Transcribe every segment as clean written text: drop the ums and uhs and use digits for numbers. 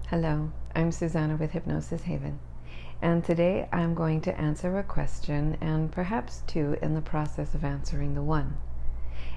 Hello, I'm Susanna with Hypnosis Haven, and today I'm going to answer a question and perhaps two in the process of answering the one.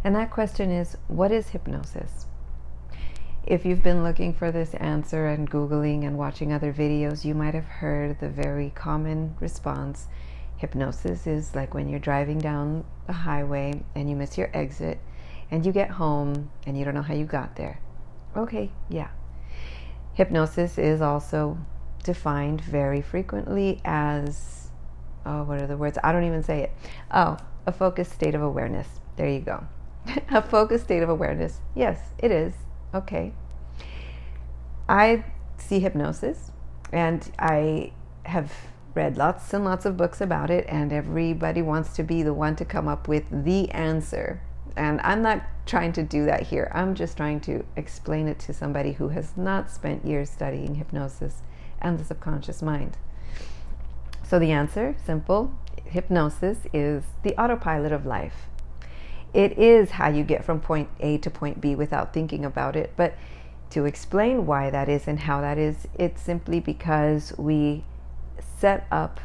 And that question is, what is hypnosis? If you've been looking for this answer and Googling and watching other videos, you might have heard the very common response. Hypnosis is like when you're driving down the highway and you miss your exit and you get home and you don't know how you got there. Okay, yeah. Hypnosis is also defined very frequently as, what are the words? I don't even say it. A focused state of awareness. There you go. A focused state of awareness. Yes, it is. Okay. I see hypnosis, and I have read lots and lots of books about it, and everybody wants to be the one to come up with the answer. And I'm not trying to do that here. I'm just trying to explain it to somebody who has not spent years studying hypnosis and the subconscious mind. So the answer, simple. Hypnosis is the autopilot of life. It is how you get from point A to point B without thinking about it. But to explain why that is and how that is, it's simply because we set up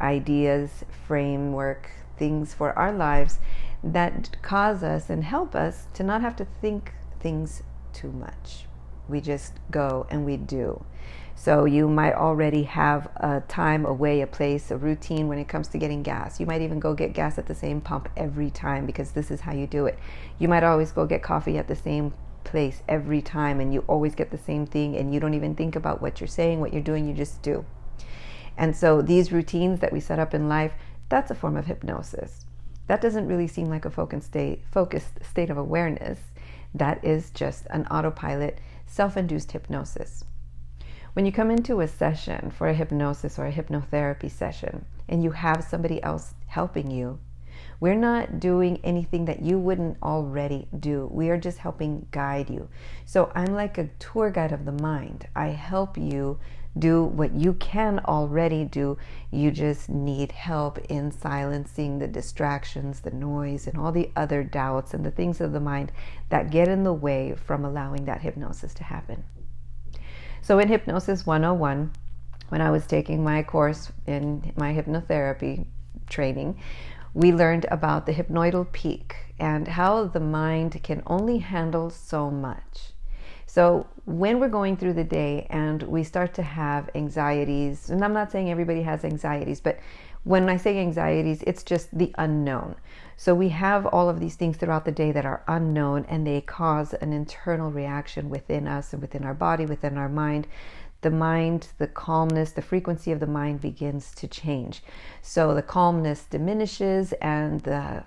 ideas, framework, things for our lives that cause us and help us to not have to think things too much. We just go and we do. So you might already have a time, a way, a place, a routine when it comes to getting gas. You might even go get gas at the same pump every time because this is how you do it. You might always go get coffee at the same place every time, and you always get the same thing, and you don't even think about what you're saying, what you're doing, you just do. And so these routines that we set up in life, that's a form of hypnosis. That doesn't really seem like a focused state of awareness. That is just an autopilot, self-induced hypnosis. When you come into a session for a hypnosis or a hypnotherapy session and you have somebody else helping you, we're not doing anything that you wouldn't already do. We are just helping guide you. So I'm like a tour guide of the mind. I help you do what you can already do. You just need help in silencing the distractions, the noise, and all the other doubts and the things of the mind that get in the way from allowing that hypnosis to happen. So in Hypnosis 101, when I was taking my course in my hypnotherapy training, we learned about the Hypnotial Peak and how the mind can only handle so much. So when we're going through the day and we start to have anxieties, and I'm not saying everybody has anxieties, but when I say anxieties, it's just the unknown. So we have all of these things throughout the day that are unknown, and they cause an internal reaction within us and within our body, within our mind. The mind, the calmness, the frequency of the mind begins to change. So the calmness diminishes, and the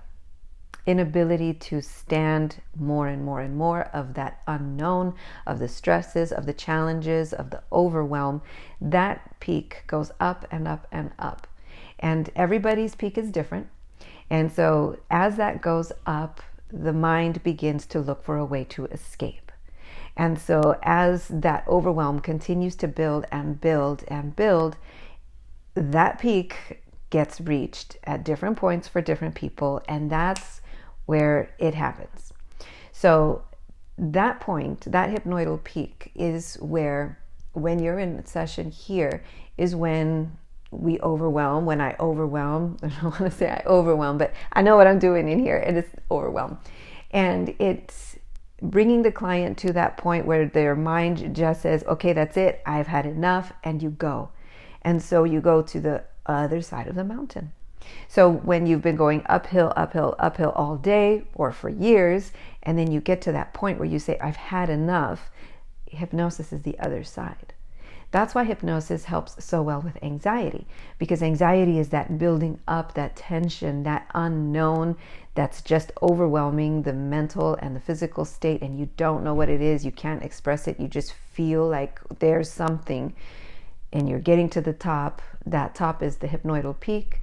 inability to stand more and more and more of that unknown, of the stresses, of the challenges, of the overwhelm, that peak goes up and up and up. And everybody's peak is different. And so as that goes up, the mind begins to look for a way to escape. And so as that overwhelm continues to build and build and build, that peak gets reached at different points for different people, and that's where it happens. So that point, that hypnoidal peak, is where, when you're in session here, is when we overwhelm. When I overwhelm, I don't want to say I overwhelm, but I know what I'm doing in here, and it's overwhelm. And it's bringing the client to that point where their mind just says, okay, that's it, I've had enough, and you go. And so you go to the other side of the mountain. So when you've been going uphill, uphill, uphill all day or for years, and then you get to that point where you say, I've had enough, hypnosis is the other side. That's why hypnosis helps so well with anxiety, because anxiety is that building up, that tension, that unknown that's just overwhelming the mental and the physical state, and you don't know what it is, you can't express it, you just feel like there's something, and you're getting to the top. That top is the hypnoidal peak.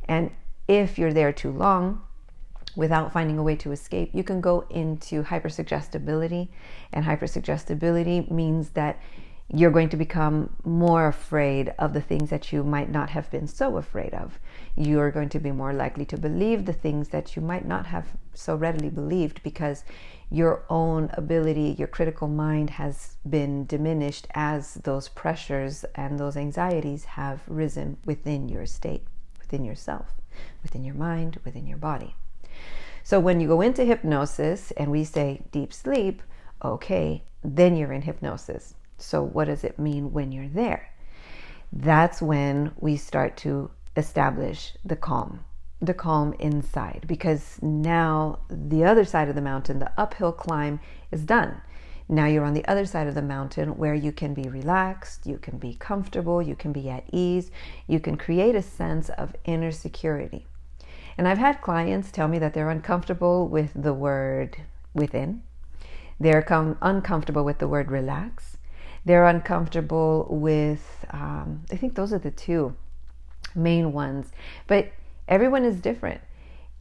And if you're there too long without finding a way to escape, you can go into hypersuggestibility. And hypersuggestibility means that you're going to become more afraid of the things that you might not have been so afraid of. You're going to be more likely to believe the things that you might not have so readily believed, because your own ability, your critical mind has been diminished as those pressures and those anxieties have risen within your state, within yourself, within your mind, within your body. So when you go into hypnosis and we say deep sleep, okay, then you're in hypnosis. So what does it mean when you're there? That's when we start to establish the calm inside, because now the other side of the mountain, the uphill climb, is done. Now you're on the other side of the mountain where you can be relaxed, you can be comfortable, you can be at ease, you can create a sense of inner security. And I've had clients tell me that they're uncomfortable with the word within. They're uncomfortable with the word relax. They're uncomfortable with, I think those are the two main ones. But everyone is different.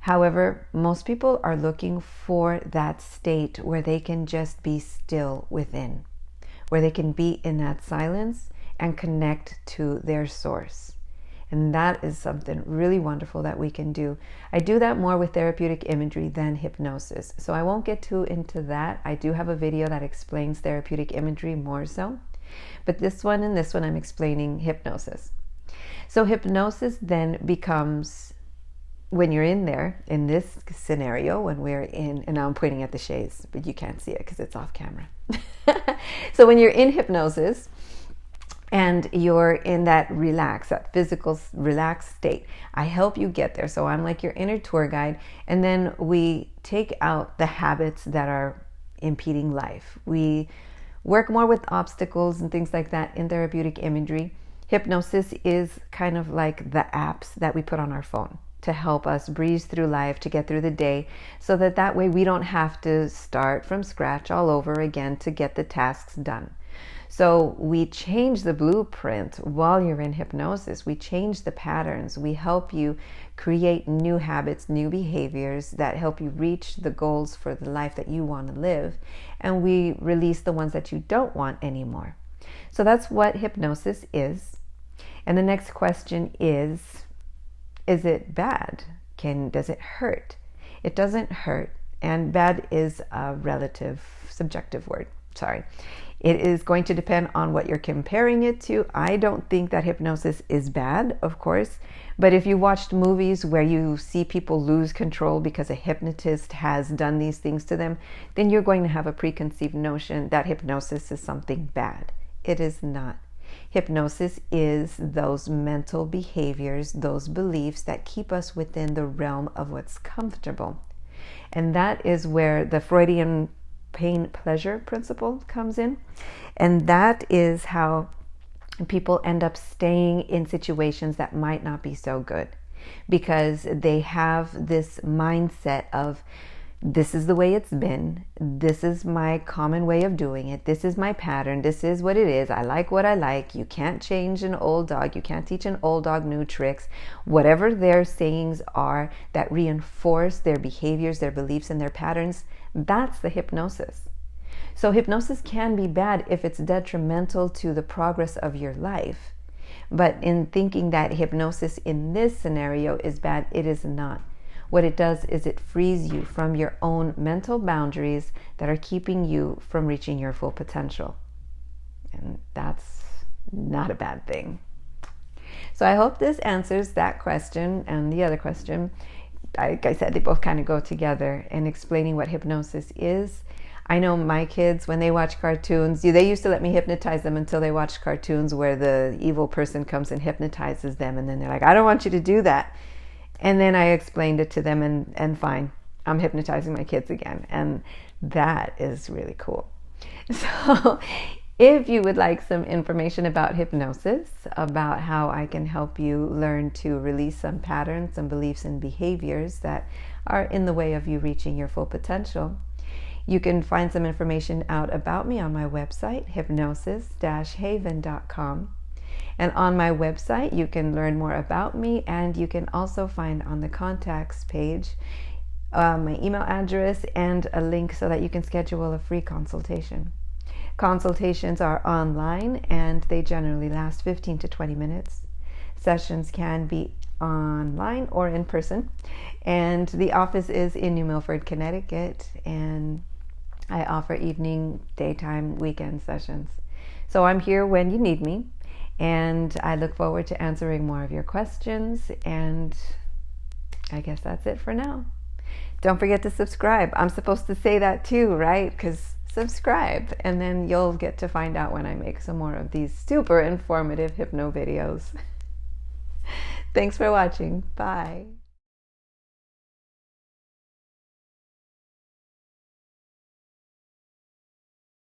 However, most people are looking for that state where they can just be still within, where they can be in that silence and connect to their source. And that is something really wonderful that we can do. I do that more with therapeutic imagery than hypnosis, so I won't get too into that. I do have a video that explains therapeutic imagery more so, but this one and this one I'm explaining hypnosis. So hypnosis then becomes, when you're in there, in this scenario, when we're in, and now I'm pointing at the shades, but you can't see it because it's off camera. So when you're in hypnosis, and you're in that physical relaxed state, I help you get there. So I'm like your inner tour guide. And then we take out the habits that are impeding life. We work more with obstacles and things like that in therapeutic imagery. Hypnosis is kind of like the apps that we put on our phone to help us breeze through life, to get through the day, so that way we don't have to start from scratch all over again to get the tasks done. So we change the blueprint while you're in hypnosis. We change the patterns. We help you create new habits, new behaviors that help you reach the goals for the life that you want to live. And we release the ones that you don't want anymore. So that's what hypnosis is. And the next question is it bad? Does it hurt? It doesn't hurt. And bad is a relative, subjective word. Sorry. It is going to depend on what you're comparing it to. I don't think that hypnosis is bad, of course. But if you watched movies where you see people lose control because a hypnotist has done these things to them, then you're going to have a preconceived notion that hypnosis is something bad. It is not. Hypnosis is those mental behaviors, those beliefs that keep us within the realm of what's comfortable. And that is where the Freudian pain-pleasure principle comes in. And that is how people end up staying in situations that might not be so good, because they have this mindset of, this is the way it's been, this is my common way of doing it, this is my pattern, this is what it is, I like what I like, you can't change an old dog, you can't teach an old dog new tricks. Whatever their sayings are that reinforce their behaviors, their beliefs, and their patterns, that's the hypnosis. So hypnosis can be bad if it's detrimental to the progress of your life. But in thinking that hypnosis in this scenario is bad, it is not. What it does is it frees you from your own mental boundaries that are keeping you from reaching your full potential. And that's not a bad thing. So I hope this answers that question and the other question. Like I said, they both kind of go together in explaining what hypnosis is. I know my kids, when they watch cartoons, they used to let me hypnotize them until they watched cartoons where the evil person comes and hypnotizes them. And then they're like, I don't want you to do that. And then I explained it to them, and fine, I'm hypnotizing my kids again. And that is really cool. So if you would like some information about hypnosis, about how I can help you learn to release some patterns, some beliefs and behaviors that are in the way of you reaching your full potential, you can find some information out about me on my website, hypnosis-haven.com. And on my website, you can learn more about me, and you can also find on the contacts page my email address and a link so that you can schedule a free consultation. Consultations are online and they generally last 15 to 20 minutes. Sessions can be online or in person. And the office is in New Milford, Connecticut, and I offer evening, daytime, weekend sessions. So I'm here when you need me, and I look forward to answering more of your questions, and I guess that's it for now. Don't forget to subscribe. I'm supposed to say that too, right? Because subscribe, and then you'll get to find out when I make some more of these super informative hypno videos. Thanks for watching. Bye.